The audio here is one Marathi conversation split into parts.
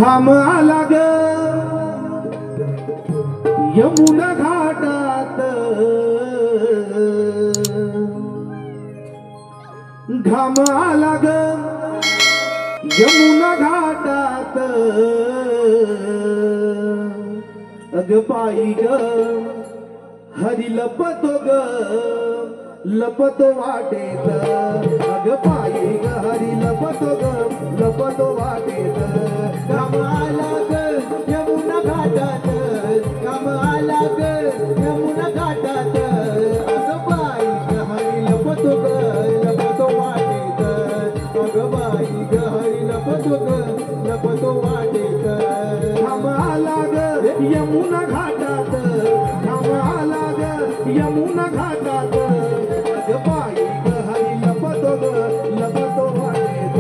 घाम आला ग यमुना घाटात, घाम आला ग यमुना घाटात, अग पायी ग हरी लपतो ग लपतो वाटेत, अग पायी ग हरी लपतो ग लपतो वाटेत. घाम आला ग यमुना घाटात, घाम आला ग यमुना घाटात, अग बाई ग हरी लपतो ग लपतो वाटेत, अग बाई ग हरी लपतो ग लपतो वाटेत. घाम आला ग यमुना घाटात, घाम आला ग यमुना घाटात, अग बाई ग हरी लपतो ग लपतो वाटेत,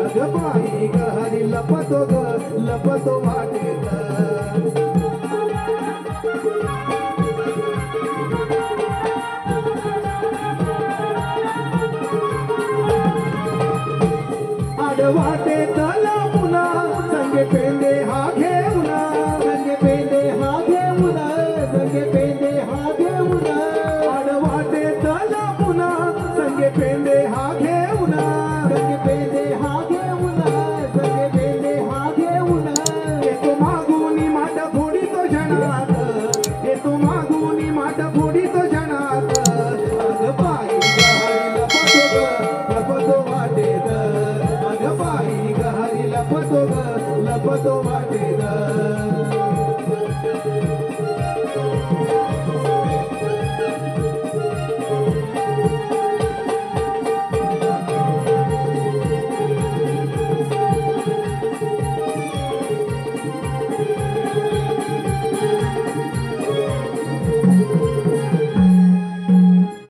अग बाई ग हरी लपतो ग लपतो वाटेत. आडवाटेत लावूना संगे पेंडे हा घेऊना, संगे पेंडे हा घेऊना, संगे पेंडे हा घेऊना, आडवाटेत लावूना संगे पेंडे हा घेऊना, संगे पेंडे हा घेऊना, संगे पेंडे हा घेऊना. येतो मागुनी माठ फोडीतो जनात, येतो मागुनी माठ फोडीतो जनात, अग बाई ग हरी लपतो ग लपतो वाटेत, अग बाई ग हरी लपतो ग लपतो वाटेत.